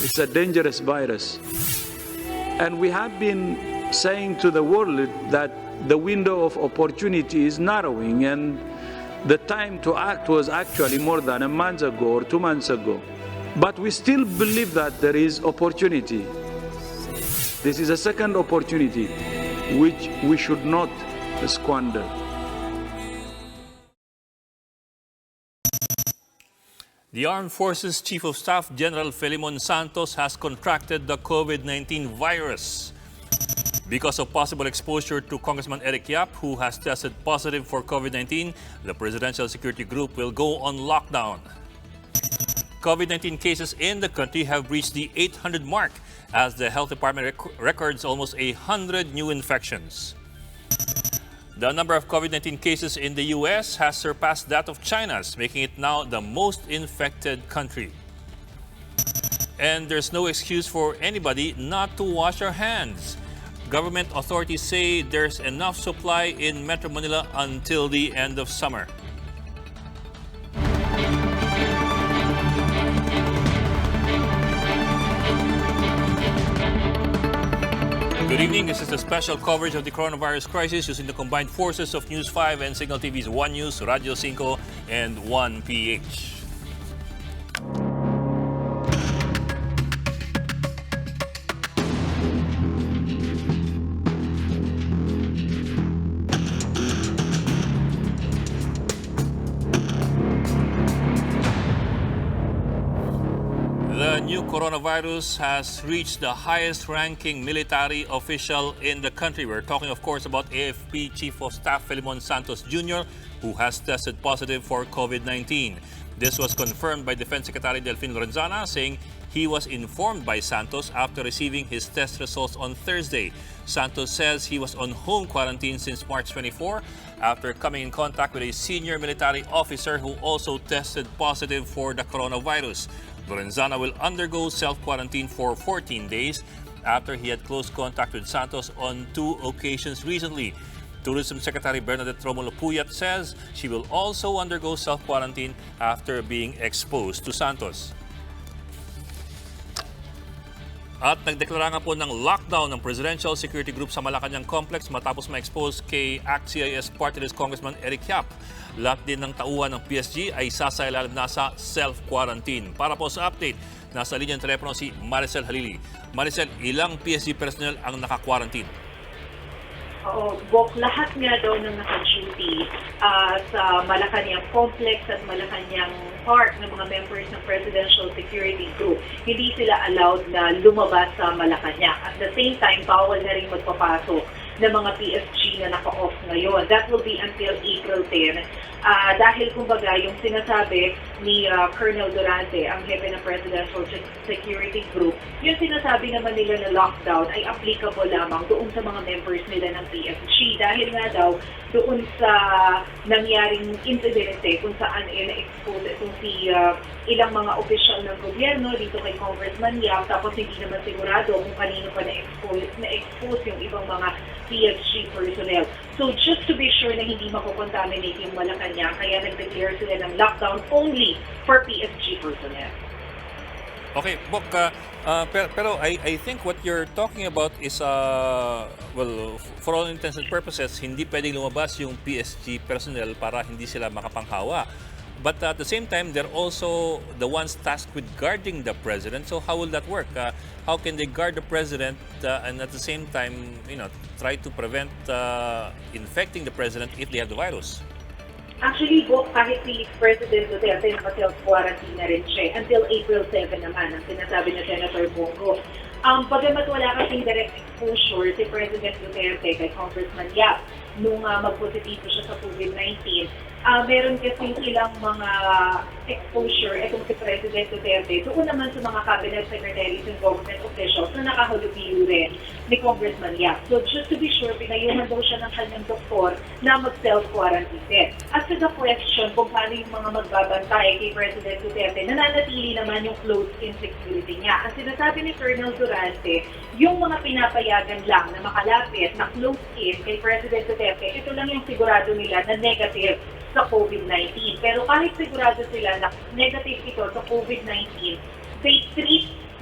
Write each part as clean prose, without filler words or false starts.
It's a dangerous virus. And we have been saying to the world that the window of opportunity is narrowing, and the time to act was actually more than a month ago or 2 months ago. But we still believe that there is opportunity. This is a second opportunity which we should not squander. The Armed Forces Chief of Staff General Filimon Santos has contracted the COVID-19 virus. Because of possible exposure to Congressman Eric Yap, who has tested positive for COVID-19, the Presidential Security Group will go on lockdown. COVID-19 cases in the country have reached the 800 mark as the Health Department records almost 100 new infections. The number of COVID-19 cases in the U.S. has surpassed that of China's, making it now the most infected country. And there's no excuse for anybody not to wash our hands. Government authorities say there's enough supply in Metro Manila until the end of summer. Good evening. This is the special coverage of the coronavirus crisis using the combined forces of News 5 and Signal TV's One News, Radio 5, and One PH. The new coronavirus has reached the highest-ranking military official in the country. We're talking, of course, about AFP Chief of Staff Filimon Santos Jr., who has tested positive for COVID-19. This was confirmed by Defense Secretary Delfin Lorenzana, saying he was informed by Santos after receiving his test results on Thursday. Santos says he was on home quarantine since March 24 after coming in contact with a senior military officer who also tested positive for the coronavirus. Lorenzana will undergo self-quarantine for 14 days after he had close contact with Santos on 2 occasions recently. Tourism Secretary Bernadette Romulo Puyat says she will also undergo self-quarantine after being exposed to Santos. At nagdeklara nga po ng lockdown ng Presidential Security Group sa Malacañang Complex matapos ma-expose kay ACT-CIS Party List Congressman Eric Yap. Lahat din ng tauhan ng PSG ay sasailalim na sa self-quarantine. Para po sa update, nasa linyang telepono si Maricel Halili. Maricel, ilang PSG personnel ang naka-quarantine? Oo, lahat nga daw ng naka-duty sa Malacañang Complex at Malacañang Park ng mga members ng Presidential Security Group. Hindi sila allowed na lumabas sa Malacañang. At the same time, bawal na rin magpapasok ng mga PSG na naka-off ngayon. That will be until April 10. Dahil kumbaga yung sinasabi ni Colonel Durante, ang hepe ng Presidential Security Group, yung sinasabi naman nila na lockdown ay applicable lamang doon sa mga members nila ng PSG. Dahil nga daw doon sa nangyaring insidente kung saan na-expose itong si ilang mga opisyal ng gobyerno dito kay Congressman Yap, tapos hindi naman sigurado kung kanino pa na-expose yung ibang mga PSG personnel. So just to be sure na hindi mako-contaminate yung Malacañang, kaya nag-declare sila ng lockdown only for PSG personnel. Okay, Bok, pero I think what you're talking about is, well, for all intents and purposes, hindi pwedeng lumabas yung PSG personnel para hindi sila makapanghawa. But at the same time, they're also the ones tasked with guarding the president. So how will that work? How can they guard the president and at the same time, try to prevent infecting the president if they have the virus? Actually, kahit si President Duterte naka-self-quarantine na rin siya until April 7 naman, ang sinasabi ni Senator Bongo. Bagamat wala kasing direct exposure si President Duterte kay Congressman Yap nung magpositibo siya sa COVID-19, meron kasing ilang mga exposure itong si President Duterte doon naman sa mga cabinet secretaries and government officials na nakahalubilo rin ni Congressman Yap. So just to be sure, pinayuhan daw siya ng kanyang doktor na mag-self-quarantine. As to the question kung paano yung mga magbabantay kay President Duterte, nananatili naman yung close-in security niya. Ang sinasabi ni Colonel Durante, yung mga pinapayagan lang na makalapit na close-in kay President Duterte, ito lang yung sigurado nila na negative sa COVID-19. Pero kahit sigurado sila na negative ito sa COVID-19, they treat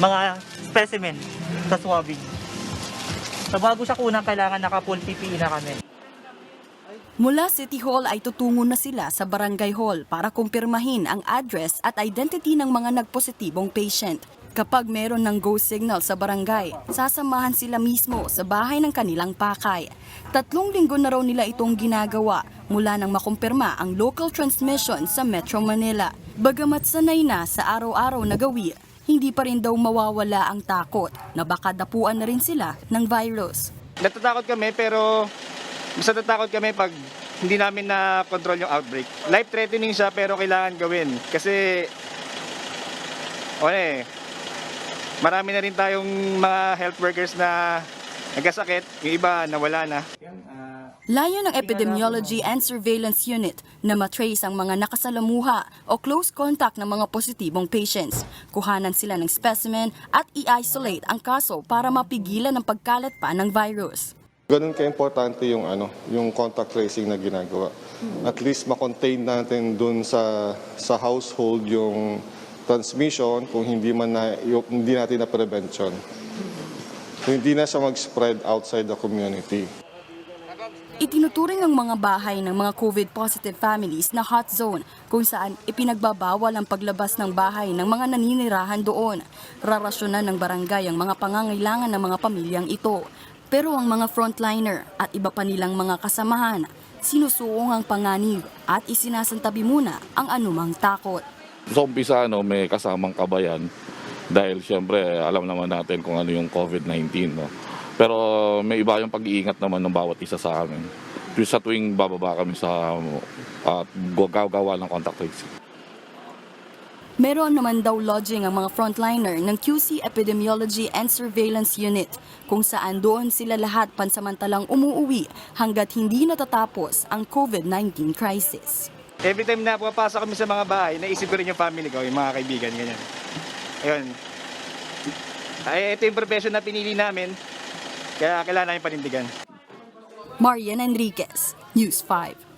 mga specimen sa swabbing. So bago siya kunan, kailangan naka-full PPE na kami. Mula City Hall ay tutungo na sila sa Barangay Hall para kumpirmahin ang address at identity ng mga nagpositibong patient. Kapag meron ng go signal sa barangay, sasamahan sila mismo sa bahay ng kanilang pakay. 3 linggo na raw nila itong ginagawa mula nang makumpirma ang local transmission sa Metro Manila. Bagamat sanay na sa araw-araw na gawi, hindi pa rin daw mawawala ang takot na baka dapuan na rin sila ng virus. Natatakot kami pero mas natatakot kami pag hindi namin na-control yung outbreak. Life-threatening siya pero kailangan gawin. Kasi, marami na rin tayong mga health workers na nagkasakit. Yung iba nawala na. Layo ng Epidemiology and Surveillance Unit na matrace ang mga nakasalamuha o close contact ng mga positibong patients. Kuhanan sila ng specimen at i-isolate ang kaso para mapigilan ang pagkalat pa ng virus. Ganun ka-importante yung contact tracing na ginagawa. At least ma-contain natin dun sa household yung transmission kung hindi natin na prevention. Hindi na siya mag-spread outside the community. Itinuturing ang mga bahay ng mga COVID-positive families na hot zone kung saan ipinagbabawal ang paglabas ng bahay ng mga naninirahan doon. Rarasyonan ng barangay ang mga pangangailangan ng mga pamilyang ito. Pero ang mga frontliner at iba pa nilang mga kasamahan, sinusuong ang panganib at isinasantabi muna ang anumang takot. Sa umpisa, may kasamang kabayan dahil siyempre alam naman natin kung ano yung COVID-19. No? Pero may iba yung pag-iingat naman ng bawat isa sa amin. Sa tuwing bababa kami sa gagawa ng contact tracing. Meron naman daw lodging ang mga frontliner ng QC Epidemiology and Surveillance Unit kung saan doon sila lahat pansamantalang umuuwi hanggat hindi natatapos ang COVID-19 crisis. Every time na pumapasok kami sa mga bahay, naisip ko rin yung family ko, yung mga kaibigan, ganyan. Ayun. Ito yung profession na pinili namin, kaya kailangan namin panindigan. Marian Enriquez, News 5.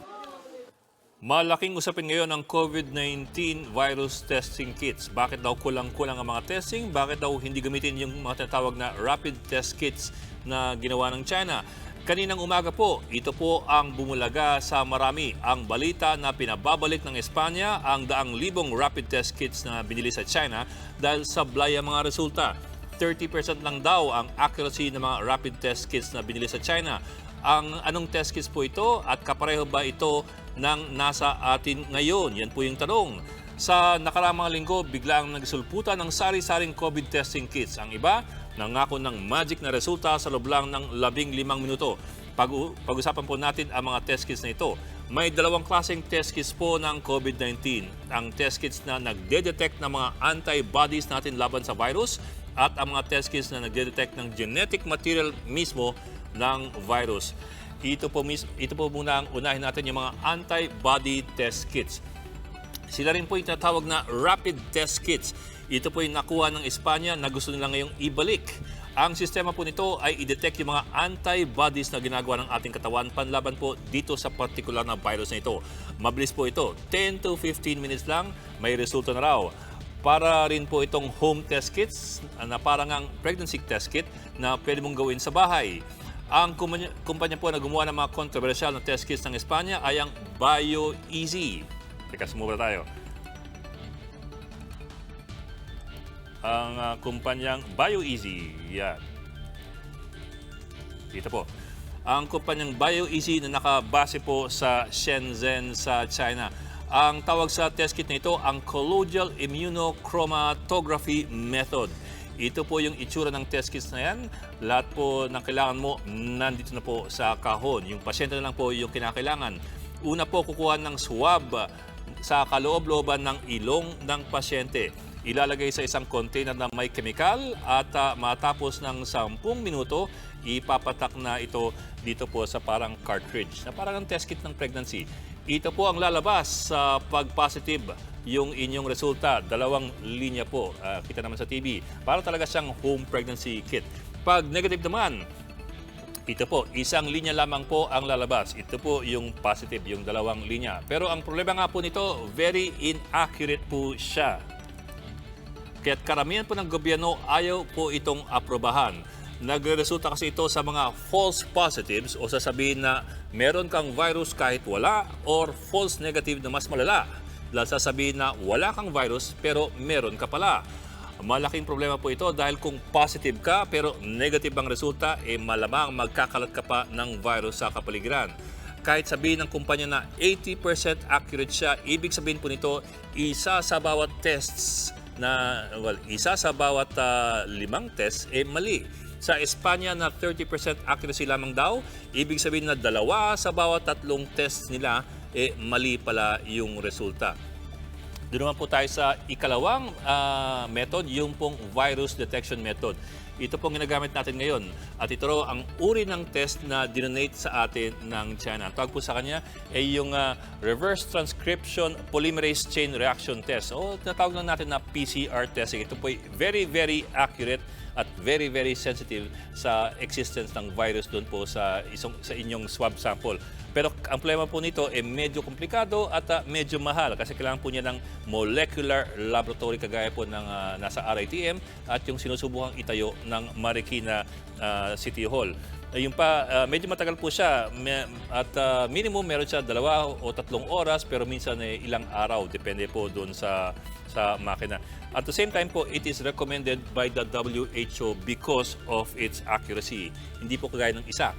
Malaking usapin ngayon ang COVID-19 virus testing kits. Bakit daw kulang-kulang ang mga testing? Bakit daw hindi gamitin yung mga tinatawag na rapid test kits na ginawa ng China? Kaninang umaga po, ito po ang bumulaga sa marami. Ang balita na pinababalik ng Espanya ang 100,000 rapid test kits na binili sa China dahil sablay ang mga resulta. 30% lang daw ang accuracy ng mga rapid test kits na binili sa China. Anong test kits po ito at kapareho ba ito ng nasa atin ngayon? Yan po yung tanong. Sa nakaraang mga linggo, biglang nagsulputan ng sari-saring COVID testing kits. Ang iba, nangako ng magic na resulta sa loob lang ng 15 minuto. Pag-usapan po natin ang mga test kits na ito. May 2 klaseng test kits po ng COVID-19. Ang test kits na nagde-detect ng mga antibodies natin laban sa virus at ang mga test kits na nagde-detect ng genetic material mismo ng virus. Ito po muna ang unahin natin yung mga antibody test kits. Sila rin po yung tinatawag na rapid test kits. Ito po yung nakuha ng Espanya na gusto nila ngayong ibalik. Ang sistema po nito ay i-detect yung mga antibodies na ginagawa ng ating katawan panlaban po dito sa particular na virus na ito. Mabilis po ito. 10 to 15 minutes lang, may resulta na raw. Para rin po itong home test kits na parang ang pregnancy test kit na pwede mong gawin sa bahay. Ang kumpanya po na gumawa ng mga controversial na test kits ng Espanya ay ang BioEasy. Teka, sumubra tayo. Ang kumpanyang BioEasy. Yan. Dito po. Ang kumpanyang BioEasy na nakabase po sa Shenzhen sa China. Ang tawag sa test kit na ito, ang colloidal immunochromatography method. Ito po yung itsura ng test kits na yan. Lahat po ng kailangan mo nandito na po sa kahon. Yung pasyente na lang po yung kinakailangan. Una po, kukuha ng swab sa kaloob-looban ng ilong ng pasyente. Ilalagay sa isang container na may chemical at matapos ng 10 minuto, ipapatak na ito dito po sa parang cartridge na parang ang test kit ng pregnancy. Ito po ang lalabas sa pag-positive yung inyong resulta. 2 linya po, kita naman sa TV. Para talaga siyang home pregnancy kit. Pag negative naman, ito po, 1 linya lamang po ang lalabas. Ito po yung positive, yung 2 linya. Pero ang problema nga po nito, very inaccurate po siya. Kaya't karamihan po ng gobyerno ayaw po itong aprobahan. Nagresulta kasi ito sa mga false positives o sasabihin na meron kang virus kahit wala or false negative na mas malala. Dahil sasabihin na wala kang virus pero meron ka pala. Malaking problema po ito dahil kung positive ka pero negative ang resulta, malamang magkakalat ka pa ng virus sa kapaligiran. Kahit sabihin ng kumpanya na 80% accurate siya, ibig sabihin po nito, isa sa bawat tests isa sa bawat 5 tests mali. Sa Espanya na 30% accuracy lamang daw, ibig sabihin na 2 sa bawat 3 tests nila mali pala yung resulta. Doon naman po tayo sa ikalawang method, yung pong virus detection method. Ito pong ginagamit natin ngayon at ito raw ang uri ng test na dinonate sa atin ng China. Ang tawag po sa kanya ay yung Reverse Transcription Polymerase Chain Reaction Test o tinatawag lang natin na PCR testing. Ito po ay very, very accurate at very, very sensitive sa existence ng virus doon po sa inyong swab sample. Pero ang problema po nito medyo komplikado at medyo mahal kasi kailangan po niya ng molecular laboratory kagaya po ng nasa RITM at yung sinusubukang itayo ng Marikina City Hall. Yung pa, medyo matagal po siya at minimum meron siya 2 o 3 oras pero minsan ilang araw depende po doon sa makina. At the same time po, it is recommended by the WHO because of its accuracy. Hindi po kagaya ng isa.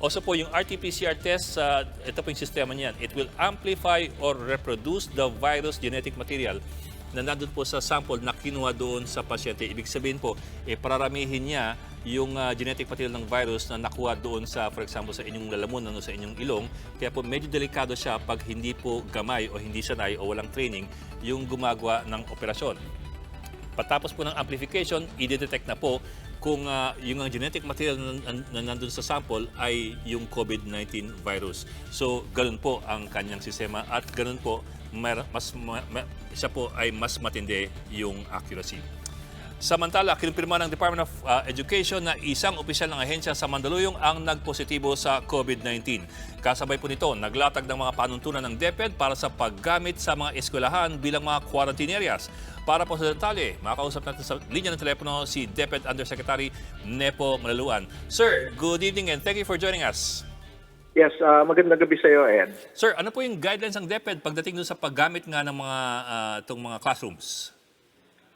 Also po, yung RT-PCR test, ito po yung sistema niyan. It will amplify or reproduce the virus genetic material na nandun po sa sample na kinuha doon sa pasyente. Ibig sabihin po, pararamihin niya yung genetic material ng virus na nakuha doon sa, for example, sa inyong lalamunan o sa inyong ilong. Kaya po medyo delikado siya pag hindi po gamay o hindi sanay o walang training yung gumagawa ng operasyon. Patapos po ng amplification, i-detect na po kung yung genetic material na nandun sa sample ay yung COVID-19 virus. So, ganun po ang kanyang sistema at ganun po, siya po ay mas matindi yung accuracy. Samantala, kinumpirma ng Department of Education na isang opisyal ng ahensya sa Mandaluyong ang nagpositibo sa COVID-19. Kasabay po nito, naglatag ng mga panuntunan ng DepEd para sa paggamit sa mga eskwelahan bilang mga quarantine areas. Para po sa detalye, makakausap natin sa linya ng telepono si DepEd Undersecretary Nepo Malaluan. Sir, good evening and thank you for joining us. Yes, magandang gabi sa iyo, Ed. Sir, ano po yung guidelines ng DepEd pagdating doon sa paggamit nga ng itong mga classrooms?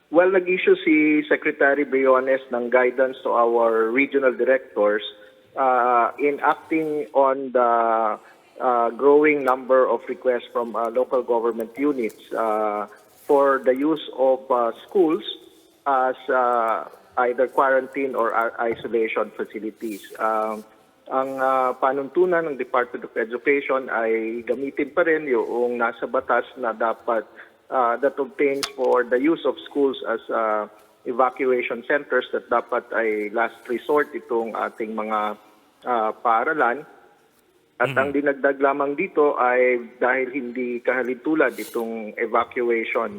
Well, nag-issue si Secretary Briones ng guidance to our regional directors in acting on the growing number of requests from local government units for the use of schools as either quarantine or isolation facilities. Ang panuntunan ng Department of Education ay gamitin pa rin yung nasa batas na dapat that obtains for the use of schools as evacuation centers that dapat ay last resort itong ating mga paaralan. At ang dinagdag lamang dito ay dahil hindi kahalintulad itong evacuation,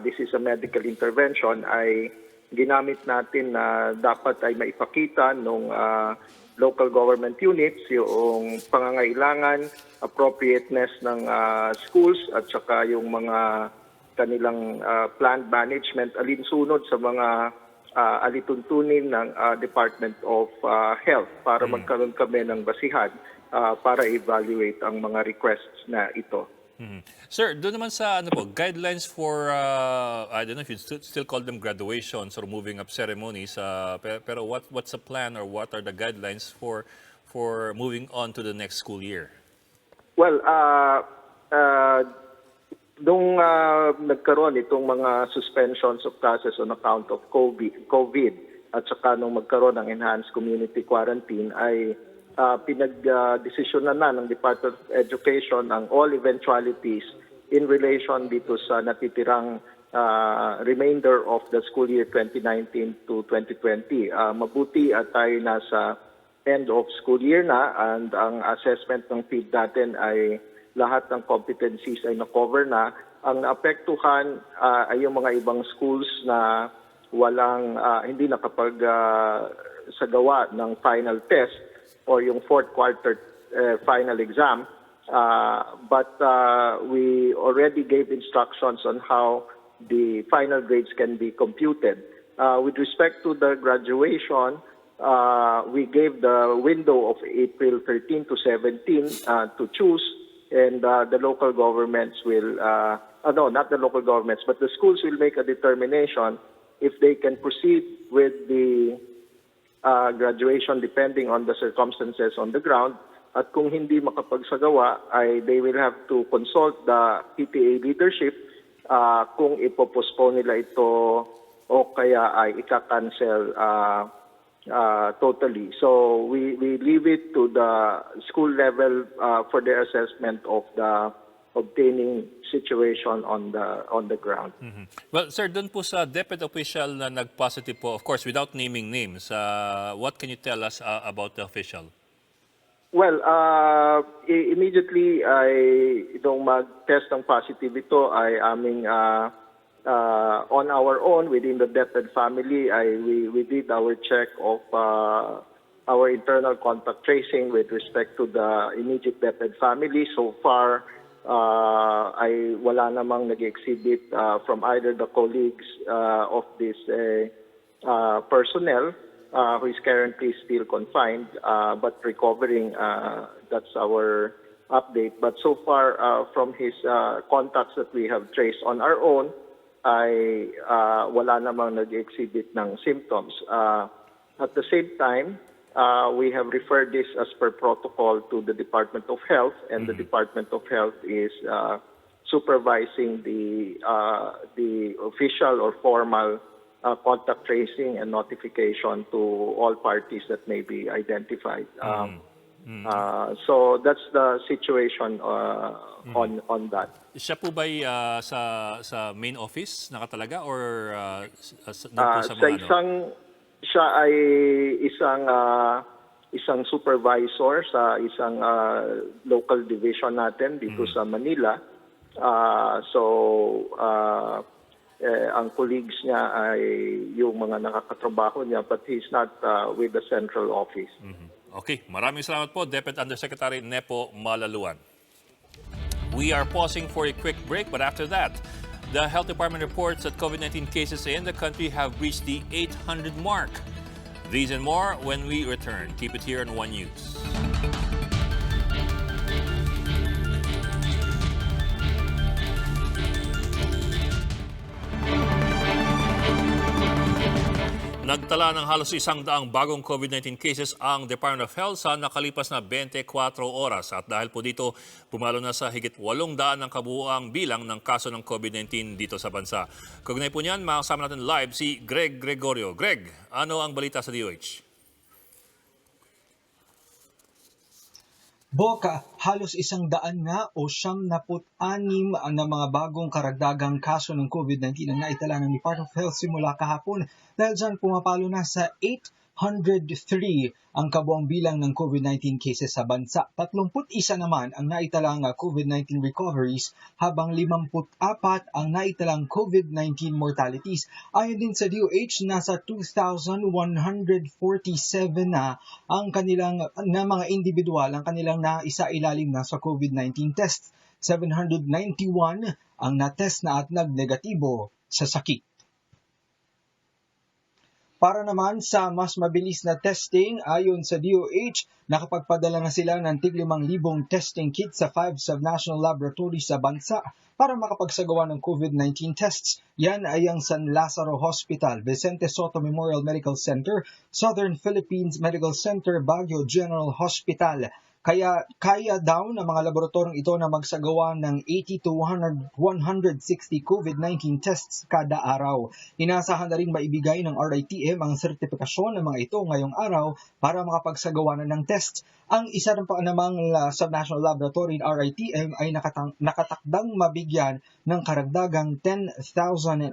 this is a medical intervention, ay ginamit natin na dapat ay maipakita ng local government units yung pangangailangan, appropriateness ng schools at saka yung mga kanilang planned management alinsunod sa mga alituntunin ng Department of Health para magkaroon kami ng basihan para evaluate ang mga requests na ito. Sir, doon naman sa guidelines for, I don't know if you still call them graduations or moving up ceremonies, pero what's the plan or what are the guidelines for moving on to the next school year? Well, nung nagkaroon itong mga suspensions of classes on account of COVID at saka nung magkaroon ng enhanced community quarantine ay pinag-desisyonan na ng Department of Education ang all eventualities in relation dito sa natitirang remainder of the school year 2019 to 2020. Mabuti at tayo nasa end of school year na and ang assessment ng PID natin ay lahat ng competencies ay na-cover na. Ang naapektuhan ay yung mga ibang schools na hindi nakapag-sagawa ng final test or yung fourth quarter final exam. But we already gave instructions on how the final grades can be computed. With respect to the graduation, we gave the window of April 13 to 17 to choose, and the local governments will, no, not the local governments, but the schools will make a determination if they can proceed with the graduation depending on the circumstances on the ground. At kung hindi makapagsagawa, they will have to consult the PTA leadership kung ipopostpone nila ito o kaya ay ika-cancel totally. So we leave it to the school level for their assessment of the obtaining situation on the ground. Mhm. Well, sir, dun po sa DepEd official na nag-positive po, of course, without naming names, what can you tell us about the official? Well, immediately itong mag-test ng positive ito ay aming on our own within the DepEd family. We did our check of our internal contact tracing with respect to the immediate DepEd family. So far, ay wala namang nag-exhibit from either the colleagues of this personnel who is currently still confined but recovering. That's our update. But so far, from his contacts that we have traced on our own, ay wala namang nag-exhibit ng symptoms. At the same time, we have referred this as per protocol to the Department of Health, and the Department of Health is supervising the official or formal contact tracing and notification to all parties that may be identified. So that's the situation on that. Siya po ba'y sa main office nakatalaga or Siya ay isang supervisor sa isang local division natin dito sa Manila. Ang colleagues niya ay yung mga nakakatrabaho niya, but he's not with the central office. Okay, maraming salamat po, DepEd Undersecretary Nepo Malaluan. We are pausing for a quick break, but after that, the Health Department reports that COVID-19 cases in the country have reached the 800 mark. These and more when we return. Keep it here on One News. Nagtala ng halos 100 bagong COVID-19 cases ang Department of Health sa nakalipas na 24 oras. At dahil po dito, pumalo na sa higit 800 ang kabuuang bilang ng kaso ng COVID-19 dito sa bansa. Kaugnay po niyan, makasama natin live si Greg Gregorio. Greg, ano ang balita sa DOH? Boka, halos 100 nga o 76 na mga bagong karagdagang kaso ng COVID-19 ang naitala ng Department of Health simula kahapon. Dahil dyan pumapalo na sa 803 ang kabuang bilang ng COVID-19 cases sa bansa. 31 naman ang naitalang COVID-19 recoveries habang 54 ang naitalang COVID-19 mortalities. Ayon din sa DOH, nasa 2,147 na ang kanilang na mga individual ang kanilang naisailalim na sa COVID-19 tests. 791 ang natest na at nagnegatibo sa sakit. Para naman sa mas mabilis na testing, ayon sa DOH, nakapagpadala na sila ng tig 5,000 testing kits sa 5 subnational laboratories sa bansa para makapagsagawa ng COVID-19 tests. Yan ay ang San Lazaro Hospital, Vicente Soto Memorial Medical Center, Southern Philippines Medical Center, Baguio General Hospital. Kaya daw ng mga laboratoryong ito na magsagawa ng 80 to 160 COVID-19 tests kada araw. Inaasahan na rin maibigay ng RITM ang sertifikasyon ng mga ito ngayong araw para makapagsagawa na ng tests. Ang isa namang subnational laboratory RITM ay nakatakdang mabigyan ng karagdagang 10,000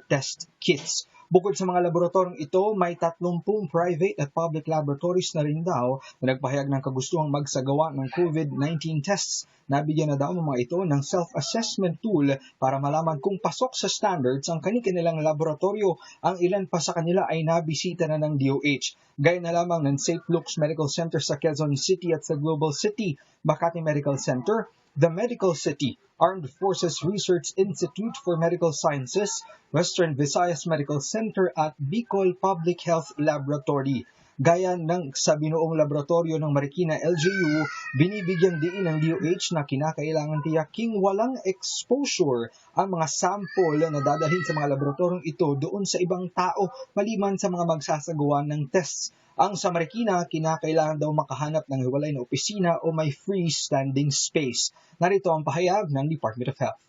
test kits. Bukod sa mga laboratoryong ito, may 30 private at public laboratories na rin daw na nagpahayag ng kagustuhang magsagawa ng COVID-19 tests. Nabigyan na daw ng mga ito ng self-assessment tool para malaman kung pasok sa standards ang kanilang laboratorio. Ang ilan pa sa kanila ay nabisita na ng DOH. Gaya na lamang ng St. Luke's Medical Center sa Quezon City at sa Global City, Makati Medical Center, The Medical City Armed Forces Research Institute for Medical Sciences, Western Visayas Medical Center at Bicol Public Health Laboratory. Gaya ng sa binuong laboratorio ng Marikina LGU, binibigyang diin ng DOH na kinakailangan tiyaking walang exposure ang mga sample na dadalhin sa mga laboratoryong ito doon sa ibang tao maliban sa mga magsasagawa ng tests. Ang sa Marikina, kinakailangan daw makahanap ng hiwalay na opisina o may freestanding space. Narito ang pahayag ng Department of Health.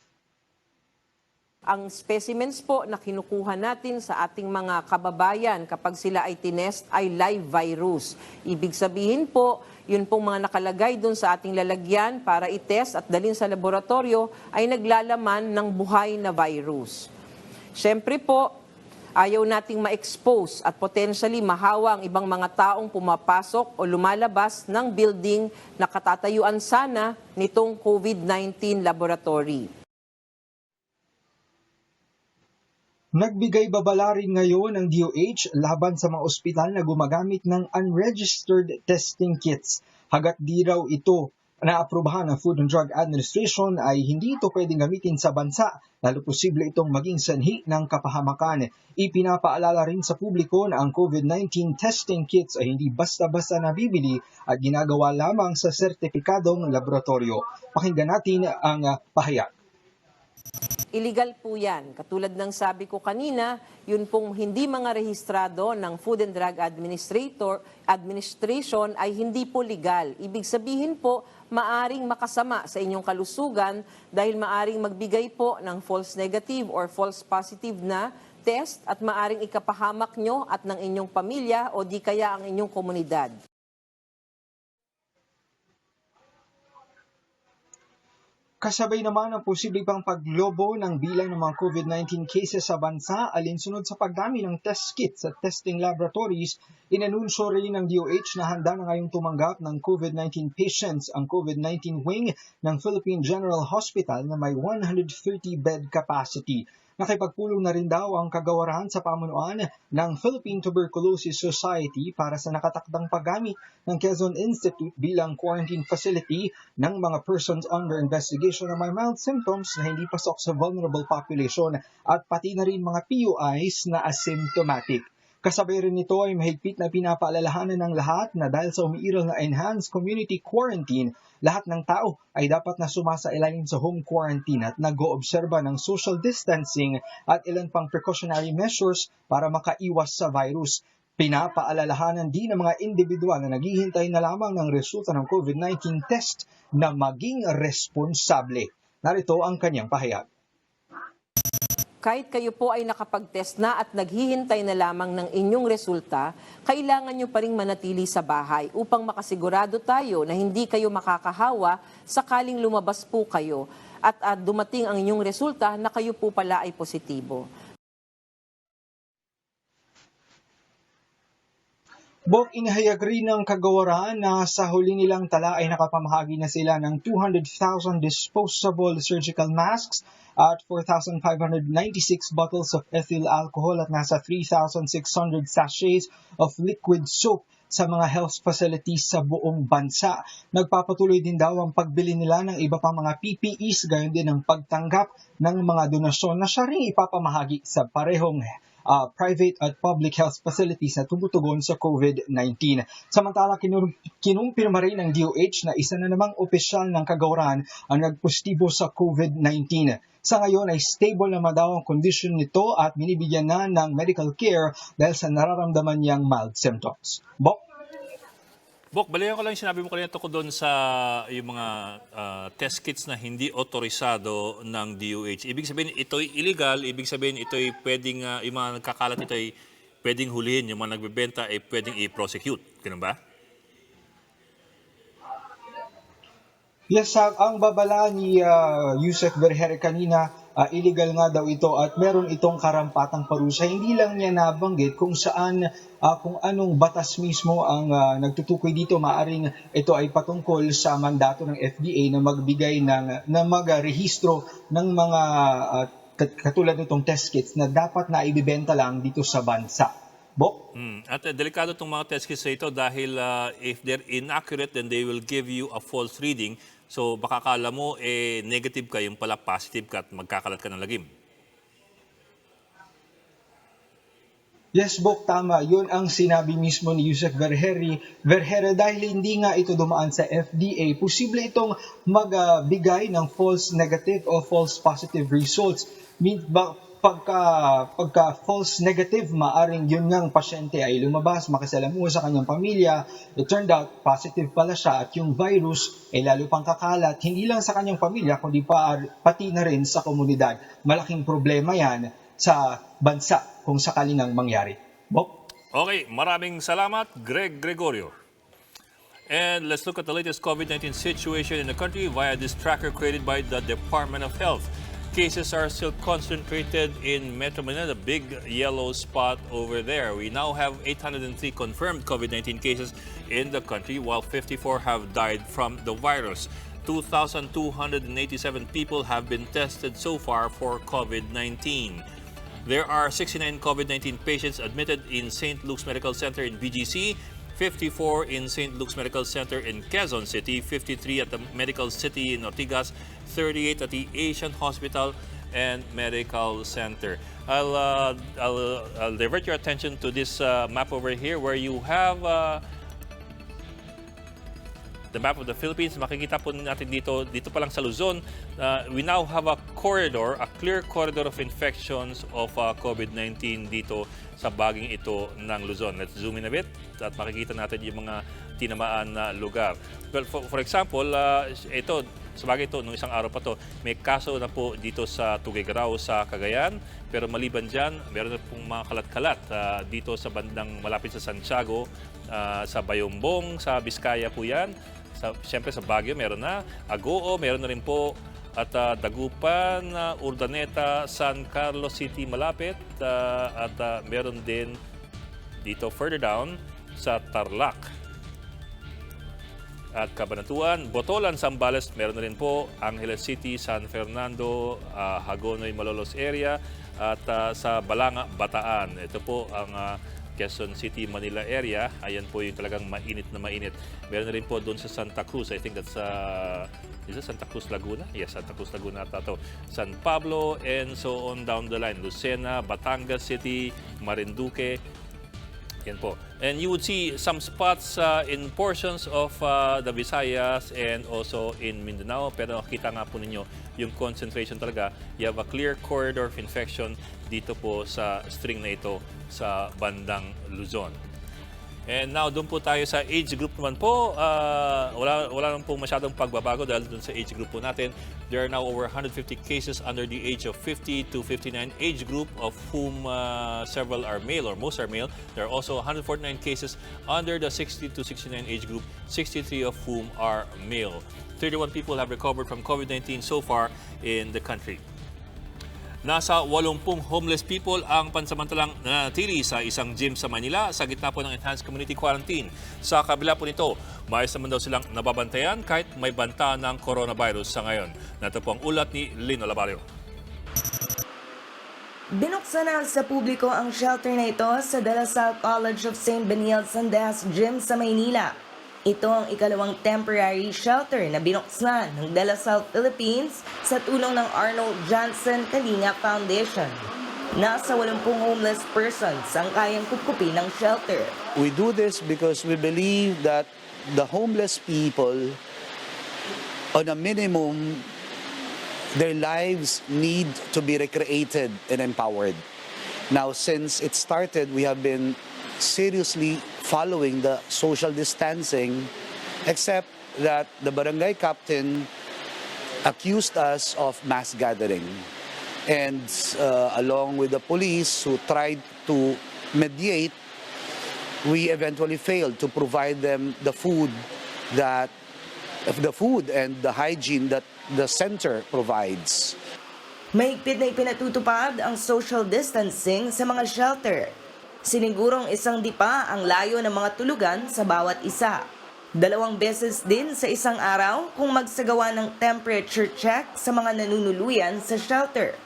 Ang specimens po na kinukuha natin sa ating mga kababayan kapag sila ay tinest ay live virus. Ibig sabihin po, yun pong mga nakalagay dun sa ating lalagyan para itest at dalhin sa laboratorio ay naglalaman ng buhay na virus. Siyempre po, ayaw nating ma-expose at potentially mahawa ang ibang mga taong pumapasok o lumalabas ng building na katatayuan sana nitong COVID-19 laboratory. Nagbigay babala rin ngayon ng DOH laban sa mga ospital na gumagamit ng unregistered testing kits. Hagat di raw ito naaprubahan ng Food and Drug Administration ay hindi ito pwedeng gamitin sa bansa, lalo posible itong maging sanhi ng kapahamakan. Ipinapaalala rin sa publiko na ang COVID-19 testing kits ay hindi basta-basta nabibili at ginagawa lamang sa sertipikadong laboratorio. Pakinggan natin ang pahayag. Illegal po yan. Katulad ng sabi ko kanina, yun pong hindi mga rehistrado ng Food and Drug Administration ay hindi po legal. Ibig sabihin po, maaring makasama sa inyong kalusugan dahil maaring magbigay po ng false negative or false positive na test at maaring ikapahamak nyo at ng inyong pamilya o di kaya ang inyong komunidad. Kasabay naman ang posibleng pang paglobo ng bilang ng mga COVID-19 cases sa bansa alinsunod sa pagdami ng test kits at testing laboratories. Inanunsyo rin ng DOH na handa na ngayong tumanggap ng COVID-19 patients ang COVID-19 wing ng Philippine General Hospital na may 130-bed capacity. Nakipagpulong na rin daw ang kagawaran sa pamunuan ng Philippine Tuberculosis Society para sa nakatakdang paggamit ng Quezon Institute bilang quarantine facility ng mga persons under investigation na may mild symptoms na hindi pasok sa vulnerable population at pati na rin mga PUIs na asymptomatic. Kasabay rin nito ay mahigpit na pinapaalalahanan ng lahat na dahil sa umiiral na enhanced community quarantine, lahat ng tao ay dapat na sumasailalim sa home quarantine at nag-oobserba ng social distancing at ilan pang precautionary measures para makaiwas sa virus. Pinapaalalahanan din ng mga individual na naghihintay na lamang ng resulta ng COVID-19 test na maging responsable. Narito ang kanyang pahayag. Kahit kayo po ay nakapag-test na at naghihintay na lamang ng inyong resulta, kailangan nyo pa rin manatili sa bahay upang makasigurado tayo na hindi kayo makakahawa sakaling lumabas po kayo at dumating ang inyong resulta na kayo po pala ay positibo. Inihayag rin ng kagawaran na sa huli nilang tala ay nakapamahagi na sila ng 200,000 disposable surgical masks at 4,596 bottles of ethyl alcohol at nasa 3,600 sachets of liquid soap sa mga health facilities sa buong bansa. Nagpapatuloy din daw ang pagbili nila ng iba pang mga PPEs, gayon din ang pagtanggap ng mga donasyon na siya rin ipapamahagi sa parehong private at public health facilities na tumutugon sa COVID-19. Samantala, kinumpirma rin ng DOH na isa na namang opisyal ng kagawaran ang nagpositibo sa COVID-19. Sa ngayon ay stable naman daw ang kondisyon nito at binibigyan na ng medical care dahil sa nararamdaman niyang mild symptoms. Bok, balikan ko lang yung sinabi mo kanina tungkol doon sa yung mga test kits na hindi otorisado ng DOH. Ibig sabihin ito'y illegal, ibig sabihin ito'y pwedeng, yung mga nagkakalat ito'y pwedeng hulihin, yung mga nagbebenta ay pwedeng i-prosecute. Ganun ba? Yes, ang babala ni Yusek Vergere kanina, illegal nga daw ito at meron itong karampatang parusa. Hindi lang niya nabanggit kung saan, kung anong batas mismo ang nagtutukoy dito. Maaring ito ay patungkol sa mandato ng FDA na magbigay na magrehistro ng mga katulad nitong test kits na dapat na ibibenta lang dito sa bansa. At delikado itong mga test kits ito dahil if they're inaccurate, then they will give you a false reading. So baka akala mo negative ka, yung pala positive ka at magkakalat ka ng lagim. Yes, Bok, tama. Yun ang sinabi mismo ni Yusek Vergere dahil hindi nga ito dumaan sa FDA. Posible itong magbigay ng false negative o false positive results. Pagka false negative, maaring yun ngang pasyente ay lumabas, makisalamuha sa kanyang pamilya. It turned out, positive pala siya at yung virus ay lalo pang kakalat, hindi lang sa kanyang pamilya, kundi pati na rin sa komunidad. Malaking problema yan sa bansa kung sakali nang mangyari. Bok? Okay, maraming salamat, Greg Gregorio. And let's look at the latest COVID-19 situation in the country via this tracker created by the Department of Health. Cases are still concentrated in Metro Manila, the big yellow spot over there. We now have 803 confirmed COVID-19 cases in the country, while 54 have died from the virus. 2,287 people have been tested so far for COVID-19. There are 69 COVID-19 patients admitted in St. Luke's Medical Center in BGC, 54 in St. Luke's Medical Center in Quezon City, 53 at the Medical City in Ortigas, 38 at the Asian Hospital and Medical Center. I'll divert your attention to this map over here where you have the map of the Philippines. Makikita po natin dito pa lang sa Luzon, we now have a clear corridor of infections of COVID-19 dito sa baging ito ng Luzon. Let's zoom in a bit at makikita natin yung mga tinamaan na lugar. Well, for example, ito, sa bagay ito, nung isang araw pa to, may kaso na po dito sa Tuguegarao sa Cagayan, pero maliban dyan, meron na pong mga kalat-kalat dito sa bandang malapit sa Santiago, sa Bayumbong, sa Biskaya po yan. Siyempre sa Baguio meron na, Agoo meron na rin po, at Dagupan, Urdaneta, San Carlos City malapit, at meron din dito further down sa Tarlac. At Cabanatuan, Botolan, Zambales, meron na rin po, Angeles City, San Fernando, Hagonoy, Malolos area, at sa Balanga, Bataan. Ito po ang Quezon City, Manila area. Ayan po yung talagang mainit na mainit. Meron na rin po doon sa Santa Cruz. I think that's is it Santa Cruz, Laguna? Yes, Santa Cruz, Laguna ata to. San Pablo and so on down the line. Lucena, Batangas City, Marinduque. Yan po. And you would see some spots in portions of the Visayas and also in Mindanao. Pero nakita nga po ninyo yung concentration talaga. You have a clear corridor of infection dito po sa string na ito sa bandang Luzon. And now, doon po tayo sa age group naman po. Wala naman po masyadong pagbabago dahil doon sa age group po natin. There are now over 150 cases under the age of 50 to 59 age group, of whom several are male or most are male. There are also 149 cases under the 60 to 69 age group, 63 of whom are male. 31 people have recovered from COVID-19 so far in the country. Nasa 80 homeless people ang pansamantalang nanatili sa isang gym sa Manila sa gitna po ng enhanced community quarantine. Sa kabila po nito, maayos naman daw silang nababantayan kahit may banta ng coronavirus sa ngayon. Nato po ang ulat ni Lino Labario. Binuksan na sa publiko ang shelter na ito sa De La Salle College of St. Benil Sandes Gym sa Maynila. Ito ang ikalawang temporary shelter na binuksan ng De La Salle Philippines sa tulong ng Arnold Johnson Kalinga Foundation. Nasa 80 homeless persons ang kayang kupkupin ng shelter. We do this because we believe that the homeless people, on a minimum, their lives need to be recreated and empowered. Now, since it started, we have been seriously following the social distancing, except that the barangay captain accused us of mass gathering. And along with the police who tried to mediate, we eventually failed to provide them the food and the hygiene that the center provides. Mahigpit na ipinatutupad ang social distancing sa mga shelter. Sinigurong isang dipa ang layo ng mga tulugan sa bawat isa. 2 beses din sa isang araw kung magsagawa ng temperature check sa mga nanunuluyan sa shelter.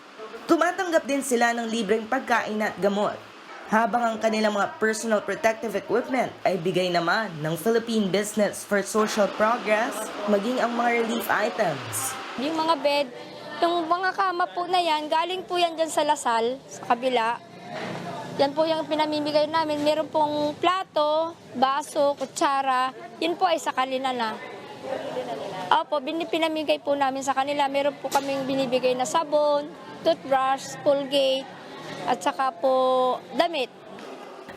Tumatanggap din sila ng libreng pagkain at gamot. habang ang kanilang mga personal protective equipment ay bigay naman ng Philippine Business for Social Progress, maging ang mga relief items. Yung mga bed, yung mga kama po na yan, galing po yan dyan sa Lasal, sa kabila. Yan po yung pinamimigay namin. Meron pong plato, baso, kutsara, yun po ay sa kanila na. Opo, pinamigay po namin sa kanila. Meron po kaming binibigay na sabon, toothbrush, Colgate, at saka po damit.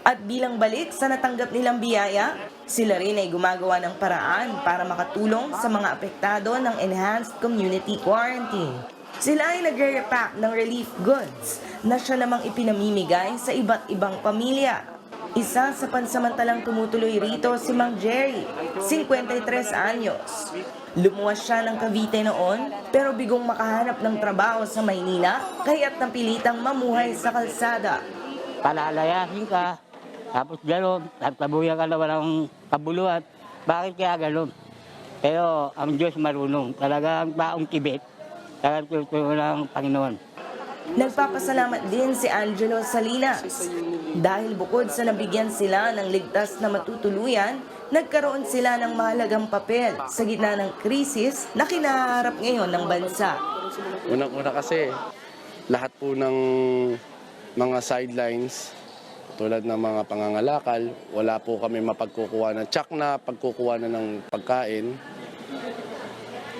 At bilang balik sa natanggap nilang biyaya, sila rin ay gumagawa ng paraan para makatulong sa mga apektado ng enhanced community quarantine. Sila ay nagre-repack ng relief goods na siya namang ipinamimigay sa iba't ibang pamilya. Isa sa pansamantalang tumutuloy rito si Mang Jerry, 53 anyos. Lumuwas siya ng Cavite noon, pero bigong makahanap ng trabaho sa Maynila, kaya't napilitang mamuhay sa kalsada. Palalayasin ka, tapos gano'n, tabuyan ka na walang kabuluhan. Bakit kaya gano'n? Pero ang Diyos marunong, talagang taong Tibet, talagang tutulong ng Panginoon. Nagpapasalamat din si Angelo Salinas dahil bukod sa nabigyan sila ng ligtas na matutuluyan, nagkaroon sila ng mahalagang papel sa gitna ng krisis na kinaharap ngayon ng bansa. Unang-una kasi, lahat po ng mga sidelines, tulad ng mga pangangalakal, wala po kami mapagkukuha ng tsak na pagkukuha na ng pagkain.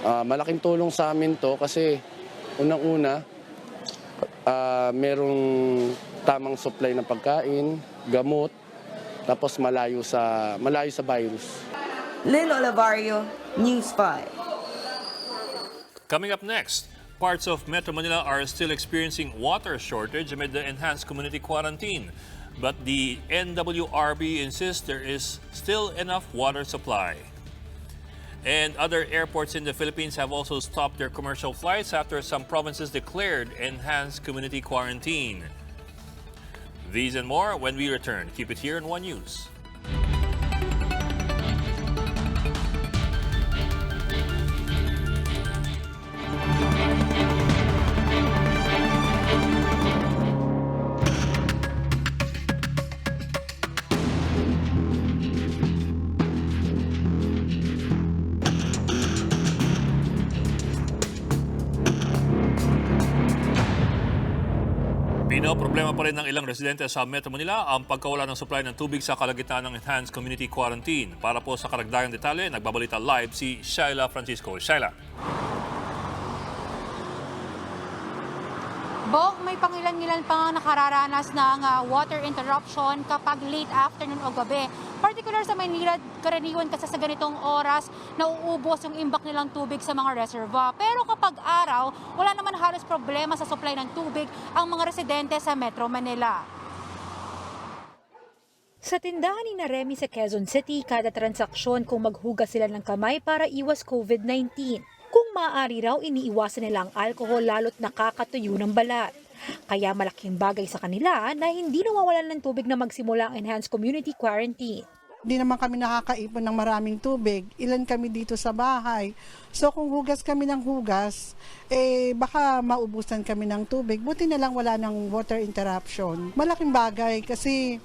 Malaking tulong sa amin to kasi unang-una, merong tamang supply ng pagkain, gamot, tapos malayo sa virus. Lynn Olivario, News 5. Coming up next, parts of Metro Manila are still experiencing water shortage amid the enhanced community quarantine. But the NWRB insists there is still enough water supply. And other airports in the Philippines have also stopped their commercial flights after some provinces declared enhanced community quarantine. These and more when we return. Keep it here in One News. Problema pa rin ng ilang residente sa Metro Manila ang pagkawala ng supply ng tubig sa kalagitnaan ng enhanced community quarantine. Para po sa karagdagang detalye, nagbabalita live si Shaila Francisco. Shaila. Bok, may pangilan-ngilan pa nga nakararanas ng water interruption kapag late afternoon o gabi. Particular sa Maynila, karaniwan kasi sa ganitong oras, nauubos yung imbak nilang tubig sa mga reservoir. Pero kapag araw, wala naman halos problema sa supply ng tubig ang mga residente sa Metro Manila. Sa tindahan ni Remy sa Quezon City, kada transaksyon kung maghugas sila ng kamay para iwas COVID-19. Kung maaari raw, iniiwasan nila ang alcohol lalo't nakakatuyo ng balat. Kaya malaking bagay sa kanila na hindi nawawalan ng tubig na magsimula ang enhanced community quarantine. Hindi naman kami nakakaipon ng maraming tubig. Ilan kami dito sa bahay. So kung hugas kami ng hugas, baka maubusan kami ng tubig. Buti na lang wala ng water interruption. Malaking bagay kasi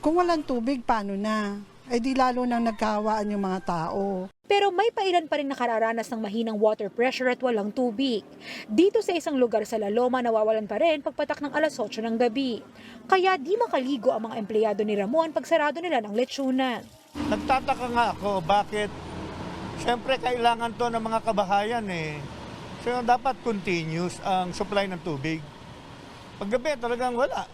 kung walang tubig, paano na? Di lalo nang nagkahawaan yung mga tao. Pero may pailan pa rin nakararanas ng mahinang water pressure at walang tubig. Dito sa isang lugar sa Laloma, nawawalan pa rin pagpatak ng alas 8 ng gabi. Kaya di makaligo ang mga empleyado ni Ramon pag sarado nila ng lechonan. Nagtataka nga ako bakit, siyempre kailangan to ng mga kabahayan So dapat continuous ang supply ng tubig. Paggabi talagang wala.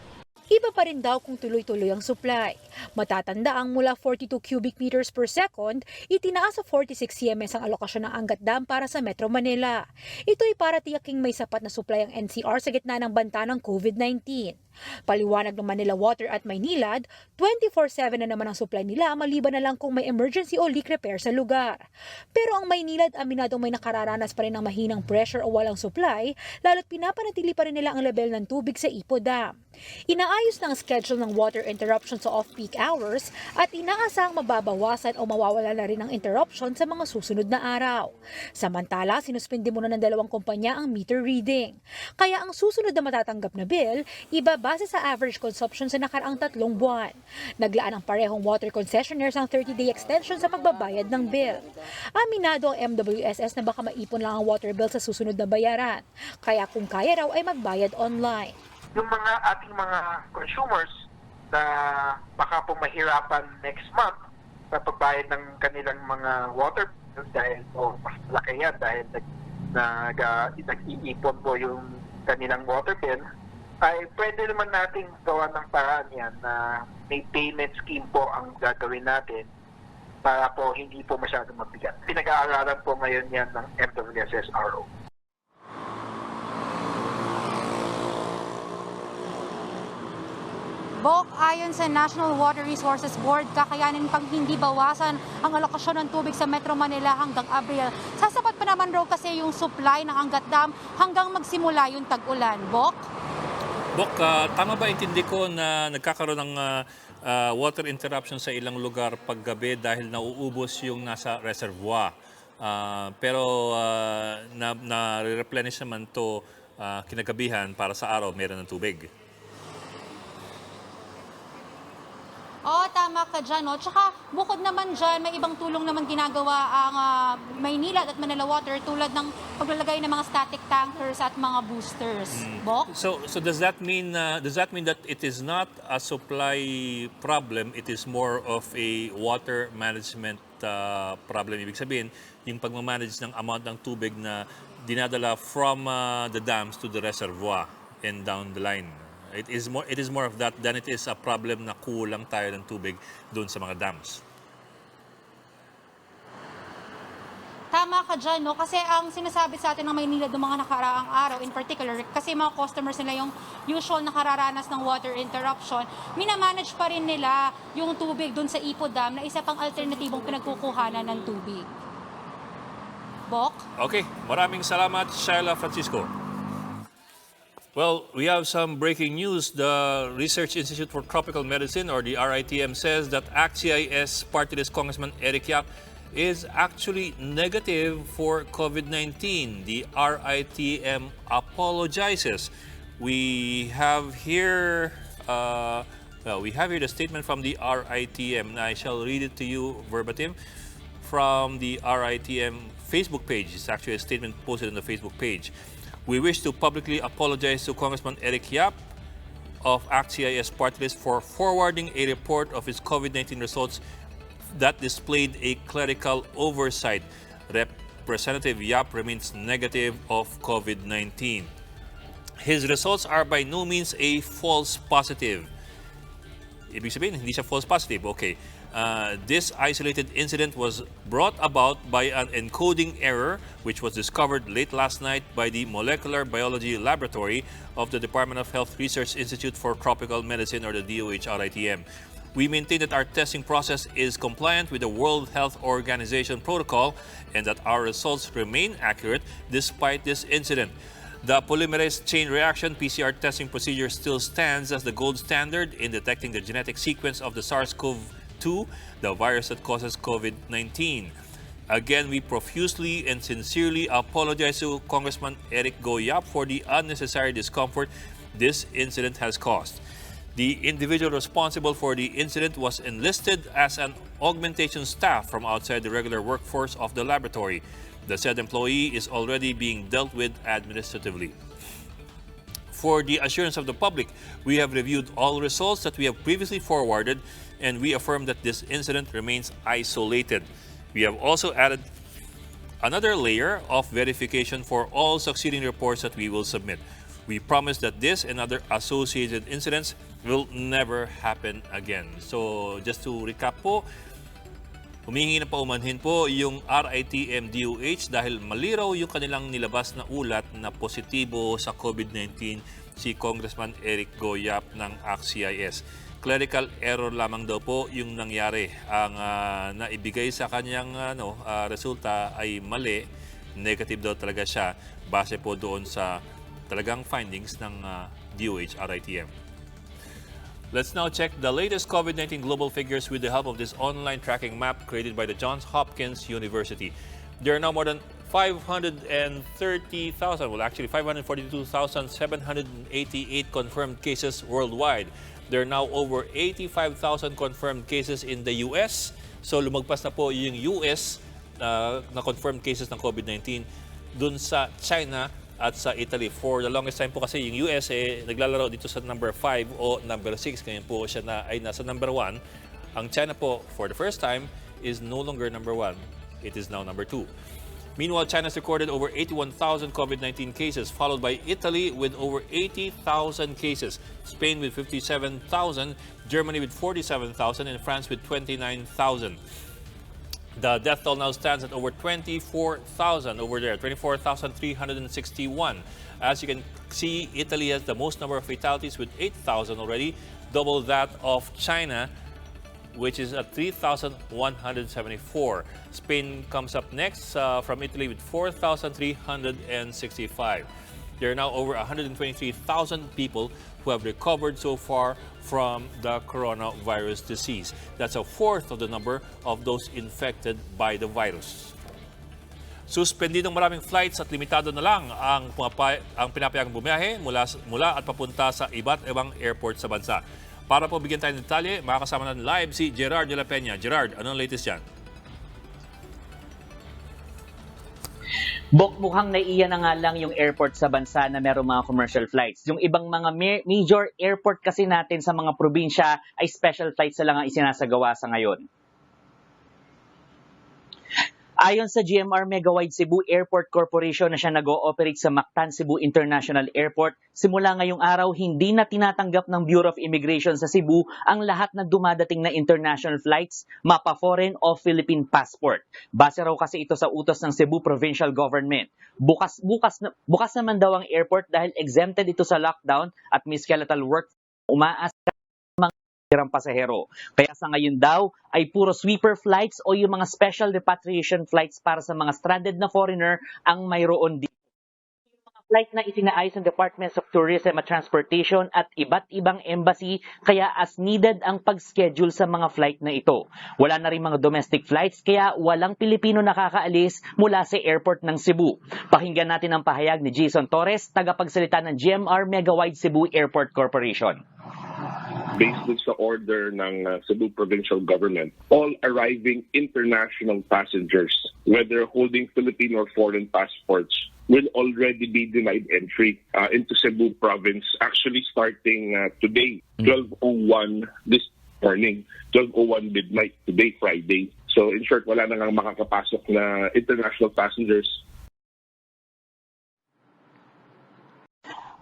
Iba pa rin daw kung tuloy-tuloy ang supply. Matatanda ang mula 42 cubic meters per second, itinaas sa 46 cms ang alokasyon ng Angat Dam para sa Metro Manila. Ito'y para tiyaking may sapat na supply ang NCR sa gitna ng banta ng COVID-19. Paliwanag ng Manila Water at Maynilad, 24/7 na naman ang supply nila maliban na lang kung may emergency o leak repair sa lugar. Pero ang Maynilad aminadong may nakararanas pa rin ng mahinang pressure o walang supply, lalo't pinapanatili pa rin nila ang level ng tubig sa Ipo Dam. Inaayos na ang schedule ng water interruption sa off-peak hours at inaasahang mababawasan o mawawala na rin ang interruption sa mga susunod na araw. Samantala, sinuspindi muna ng dalawang kumpanya ang meter reading. Kaya ang susunod na matatanggap na bill, ibabalik base sa average consumption sa nakaraang 3 buwan. Naglaan ang parehong water concessionaires ang 30-day extension sa pagbabayad ng bill. Aminado ang MWSS na baka maipon lang ang water bill sa susunod na bayaran. Kaya kung kaya raw ay magbayad online. Yung mga ating mga consumers na baka po mahirapan next month sa pagbayad ng kanilang mga water bills dahil po mas laki yan dahil nag-iipon po yung kanilang water bill, ay pwede naman nating gawa ng paraan yan na may payment scheme po ang gagawin natin para po hindi po masyadong mabigat. Pinag-aaralan po ngayon yan ng MWSS-RO. Bok, ayon sa National Water Resources Board, kakayanin pang hindi bawasan ang alokasyon ng tubig sa Metro Manila hanggang Abril. Sasapat pa naman raw kasi yung supply ng Angat Dam hanggang magsimula yung tag-ulan. Bok? Bok, tama ba intindi ko na nagkakaroon ng water interruption sa ilang lugar paggabi dahil nauubos yung nasa reservoir? Pero na-replenish naman to kinagabihan para sa araw meron ng tubig. Oo, tama ka dyan. No? Tsaka bukod naman dyan, may ibang tulong naman ginagawa ang Maynila at Manila Water tulad ng paglalagay ng mga static tankers at mga boosters. Bok? So does that mean that it is not a supply problem, it is more of a water management problem? Ibig sabihin, yung pagmamanage ng amount ng tubig na dinadala from the dams to the reservoir and down the line. It is more of that than it is a problem na kulang tayo ng tubig doon sa mga dams. Tama ka dyan, no? Kasi ang sinasabi sa atin ng Maynila ng mga nakaraang araw, in particular, kasi mga customers nila yung usual nakararanas ng water interruption, minamanage pa rin nila yung tubig doon sa Ipo Dam na isa pang alternatibong pinagkukuhanan ng tubig. Bok? Okay, maraming salamat, Shaila Francisco. Well, we have some breaking news. The Research Institute for Tropical Medicine, or the RITM, says that ACT-CIS Party List Congressman Eric Yap is actually negative for COVID-19. The RITM apologizes. We have here the statement from the RITM, and I shall read it to you verbatim from the RITM Facebook page. It's actually a statement posted on the Facebook page. We wish to publicly apologize to Congressman Eric Yap of ACT-CIS Party List for forwarding a report of his COVID-19 results that displayed a clerical oversight. Representative Yap remains negative of COVID-19. His results are by no means a false positive. Ibig sabihin, hindi siya false positive. Okay. This isolated incident was brought about by an encoding error which was discovered late last night by the Molecular Biology Laboratory of the Department of Health Research Institute for Tropical Medicine, or the DOH-RITM. We maintain that our testing process is compliant with the World Health Organization protocol and that our results remain accurate despite this incident. The polymerase chain reaction PCR testing procedure still stands as the gold standard in detecting the genetic sequence of the SARS-CoV-2, the virus that causes COVID-19. Again, we profusely and sincerely apologize to Congressman Eric Yap for the unnecessary discomfort this incident has caused. The individual responsible for the incident was enlisted as an augmentation staff from outside the regular workforce of the laboratory. The said employee is already being dealt with administratively. For the assurance of the public, we have reviewed all results that we have previously forwarded, and we affirm that this incident remains isolated. We have also added another layer of verification for all succeeding reports that we will submit. We promise that this and other associated incidents will never happen again. So just to recap po, humingi na paumanhin po yung RITM DOH dahil maliraw yung kanilang nilabas na ulat na positibo sa COVID-19 si Congressman Eric Yap ng ACT-CIS. Clerical error lamang daw po yung nangyari. Ang naibigay sa kanyang resulta ay mali. Negative daw talaga siya base po doon sa talagang findings ng DOH-RITM. Let's now check the latest COVID-19 global figures with the help of this online tracking map created by the Johns Hopkins University. There are now more than 530,000, well actually 542,788 confirmed cases worldwide. There are now over 85,000 confirmed cases in the US. So lumagpas na po yung US na confirmed cases ng COVID-19 dun sa China at sa Italy. For the longest time po kasi yung US naglalaro dito sa number 5 o number 6. Ngayon po siya ay nasa number 1. Ang China po, for the first time, is no longer number 1. It is now number 2. Meanwhile, China has recorded over 81,000 COVID-19 cases, followed by Italy with over 80,000 cases, Spain with 57,000, Germany with 47,000, and France with 29,000. The death toll now stands at over 24,000 over there, 24,361. As you can see, Italy has the most number of fatalities with 8,000 already, double that of China, which is at 3,174. Spain comes up next from Italy with 4,365. There are now over 123,000 people who have recovered so far from the coronavirus disease. That's a fourth of the number of those infected by the virus. Suspendidong maraming flights at limitado na lang ang pinapayagang bumiyahe mula at papunta sa iba't ibang airport sa bansa. Para po bigyan tayo ng detalye, makakasama natin live si Gerard de la Peña. Gerard, anong latest yan? Mukhang naiiyan na nga lang yung airport sa bansa na merong mga commercial flights. Yung ibang mga major airport kasi natin sa mga probinsya ay special flights na lang ang isinasagawa sa ngayon. Ayon sa GMR Megawide Cebu Airport Corporation na siya nag-ooperate sa Mactan Cebu International Airport, simula ngayong araw hindi na tinatanggap ng Bureau of Immigration sa Cebu ang lahat ng dumadating na international flights, mapa-foreign o Philippine passport. Base raw kasi ito sa utos ng Cebu Provincial Government. Bukas naman daw ang airport dahil exempted ito sa lockdown at may skeletal work umaasa ng pasahero. Kaya sa ngayon daw ay puro sweeper flights o yung mga special repatriation flights para sa mga stranded na foreigner ang mayroon dito. Yung mga flight na itinaayos ng Departments of Tourism at Transportation at iba't ibang embassy, kaya as needed ang pag-schedule sa mga flight na ito. Wala na rin mga domestic flights kaya walang Pilipino nakakaalis mula sa airport ng Cebu. Pakinggan natin ang pahayag ni Jason Torres, tagapagsalita ng GMR Megawide Cebu Airport Corporation. Based dun sa order ng Cebu Provincial Government, all arriving international passengers, whether holding Philippine or foreign passports, will already be denied entry into Cebu Province, actually starting today, 12:01 this morning, 12:01 midnight today, Friday. So in short, wala na nga makakapasok na international passengers.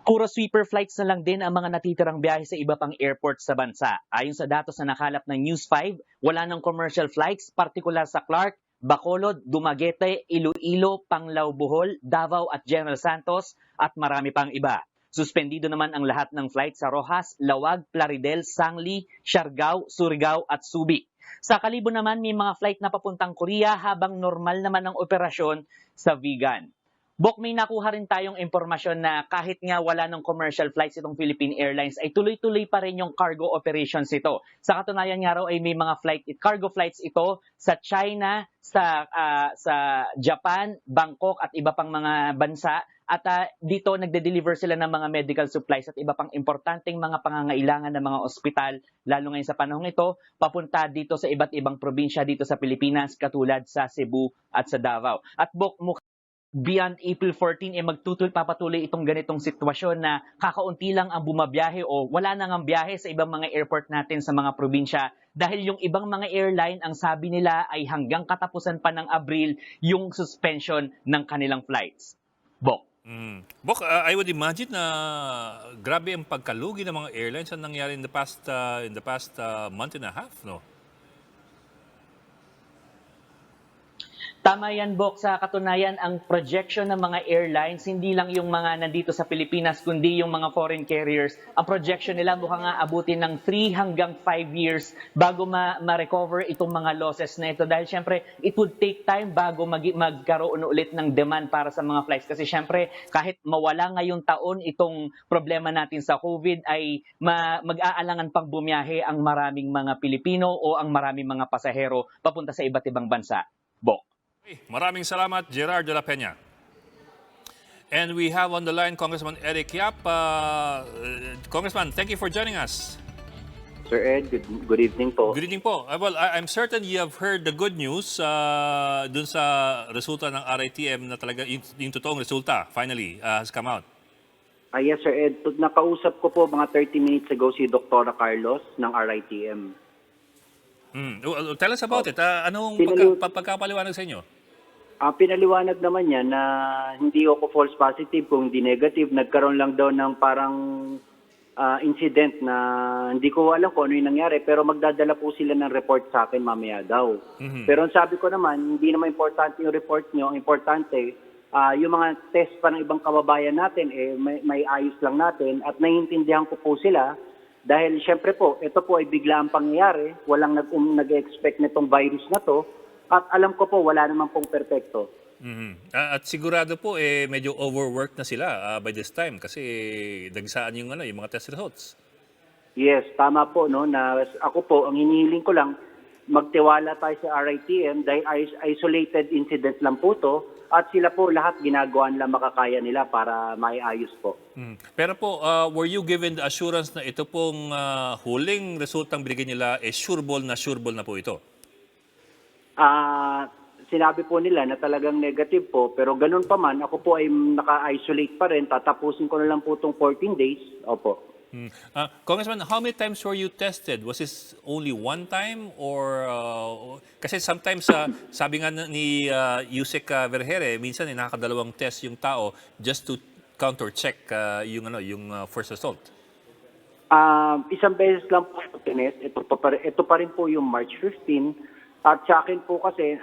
Puro sweeper flights na lang din ang mga natitirang biyahe sa iba pang airport sa bansa. Ayon sa datos na nakalap ng News 5, wala ng commercial flights, partikular sa Clark, Bacolod, Dumaguete, Iloilo, Panglao, Bohol, Davao at General Santos at marami pang iba. Suspendido naman ang lahat ng flights sa Rojas, Lawag, Plaridel, Sangli, Siargao, Surigao at Subic. Sa Kalibo naman may mga flight na papuntang Korea habang normal naman ang operasyon sa Vigan. May nakuha rin tayong impormasyon na kahit nga wala ng commercial flights itong Philippine Airlines ay tuloy-tuloy pa rin yung cargo operations ito. Sa katunayan nga raw ay may mga cargo flights ito sa China, sa Japan, Bangkok at iba pang mga bansa. At dito nagde-deliver sila ng mga medical supplies at iba pang importanteng mga pangangailangan ng mga ospital, lalo ngayon sa panahong ito, papunta dito sa iba't ibang probinsya dito sa Pilipinas katulad sa Cebu at sa Davao. At beyond April 14, papatuloy itong ganitong sitwasyon na kakaunti lang ang bumabiyahe o wala nang ang biyahe sa ibang mga airport natin sa mga probinsya dahil yung ibang mga airline, ang sabi nila ay hanggang katapusan pa ng Abril yung suspension ng kanilang flights. I would imagine na grabe ang pagkalugi ng mga airlines ang nangyari in the past month and a half, no? Tama yan, Bok. Sa katunayan, ang projection ng mga airlines, hindi lang yung mga nandito sa Pilipinas, kundi yung mga foreign carriers. Ang projection nila mukhang nga abutin ng 3 hanggang 5 years bago ma-recover itong mga losses na ito. Dahil syempre, it would take time bago magkaroon ulit ng demand para sa mga flights. Kasi syempre, kahit mawala ngayong taon itong problema natin sa COVID, ay mag-aalangan pang bumiyahe ang maraming mga Pilipino o ang maraming mga pasahero papunta sa iba't ibang bansa. Bok. Maraming salamat, Gerard de la Peña. And we have on the line Congressman Eric Yap. Congressman, thank you for joining us. Sir Ed, good evening po. Good evening po. Well, I'm certain you have heard the good news dun sa resulta ng RITM na talaga yung totoong resulta finally has come out. Yes, Sir Ed. Nakausap ko po mga 30 minutes ago si Dr. Carlos ng RITM. Tell us about it. Anong pagkapaliwanag sa inyo? Pinaliwanag naman niya na hindi ako false positive kung hindi negative. Nagkaroon lang daw ng parang incident na hindi ko alam kung ano yung nangyari pero magdadala po sila ng report sa akin mamaya daw. Pero ang sabi ko naman, hindi naman importante yung report nyo. Ang importante, yung mga test pa ng ibang kababayan natin, may ayos lang natin at naiintindihan ko po sila dahil syempre po, ito po ay bigla ang pangyayari. Walang nag-expect nitong virus na to at alam ko po, wala naman pong perfecto. At sigurado po medyo overworked na sila by this time kasi dagsaan yung mga test results. Yes, tama po no na ako po ang hinihiling ko lang magtiwala tayo sa RITM dahil isolated incident lang po to at sila po lahat ginagawa nila makakaya nila para maiayos po. Pero po, were you given the assurance na ito pong huling resultang binigay nila sureball na po ito? Sinabi po nila na talagang negative po, pero ganun pa man, ako po ay naka-isolate pa rin, tatapusin ko na lang po itong 14 days. Opo. Congressman, how many times were you tested? Was this only one time? Or kasi sometimes, sabi nga ni Yusek Vergere, minsan nakakadalawang test yung tao just to counter-check yung first result. Isang beses lang po tinest. Ito pa rin po yung March 15. At sa akin po kasi,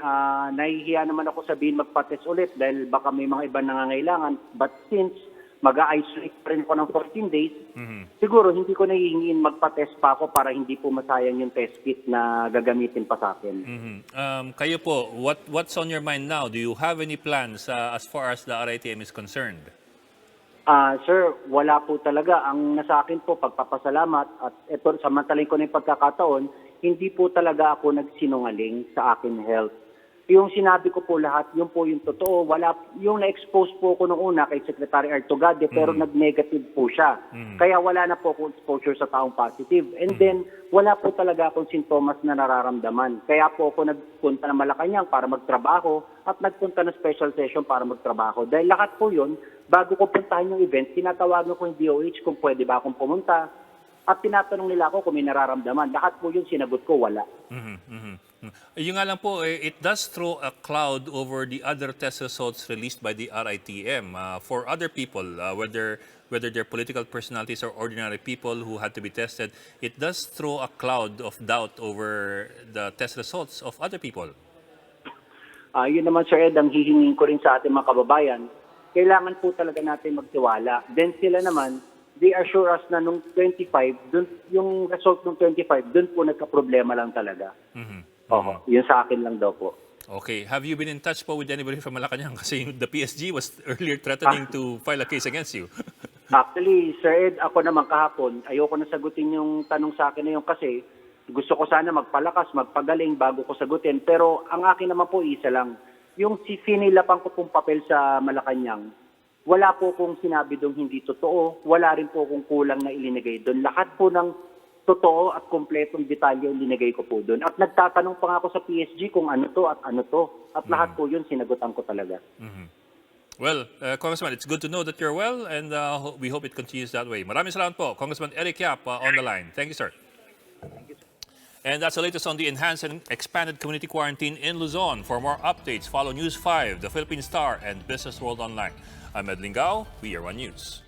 nahihiya naman ako sabihin magpa-test ulit dahil baka may mga ibang nangangailangan. But since mag-isolate pa rin ko ng 14 days, siguro hindi ko nahihingin magpa-test pa ako para hindi po masayang yung test kit na gagamitin pa sa akin. Kayo po, what's on your mind now? Do you have any plans as far as the RITM is concerned? Sir, wala po talaga. Ang nasa akin po, pagpapasalamat at ito, samantalin ko na yung pagkakataon, hindi po talaga ako nagsinungaling sa akin health. Yung sinabi ko po lahat, yun po yung totoo. Yung na-expose po ko nung una kay Secretary Artogade, pero nag-negative po siya. Kaya wala na po akong exposure sa taong positive. And then, wala po talaga akong sintomas na nararamdaman. Kaya po ako nagpunta ng Malacañang para magtrabaho at nagpunta ng special session para magtrabaho. Dahil lahat po yun, bago ko puntahan yung event, tinatawagan ko yung DOH kung pwede ba akong pumunta. At tinatanong nila ako kung may nararamdaman. Lahat po yung sinagot ko, wala. Yung nga lang po, it does throw a cloud over the other test results released by the RITM. For other people, whether they're political personalities or ordinary people who had to be tested, it does throw a cloud of doubt over the test results of other people. Yun naman, Sir Ed, ang hihingin ko rin sa ating mga kababayan, kailangan po talaga natin magtiwala. Then sila naman, they assure us na nung 25, dun, yung result nung 25, dun po nagka-problema lang talaga. Yun sa akin lang daw po. Okay. Have you been in touch po with anybody from Malacañang? Kasi the PSG was earlier threatening to file a case against you. Actually, Sir Ed, ako naman kahapon, ayoko na sagutin yung tanong sa akin na yun kasi gusto ko sana magpalakas, magpagaling bago ko sagutin. Pero ang akin naman po isa lang, yung sinilapan ko pong papel sa Malacañang, wala po kong sinabi doon hindi totoo, wala rin po kong kulang na ilinagay doon. Lahat po ng totoo at kompletong detalye ilinagay ko po doon. At nagtatanong pa nga ako sa PSG kung ano to at ano to. At lahat po yun sinagutan ko talaga. Well, Congressman, it's good to know that you're well and we hope it continues that way. Maraming salamat po, Congressman Eric Yap on the line. Thank you, sir. And that's the latest on the enhanced and expanded community quarantine in Luzon. For more updates, follow News 5, The Philippine Star, and Business World Online. I'm Ed Lingao, We Are One News.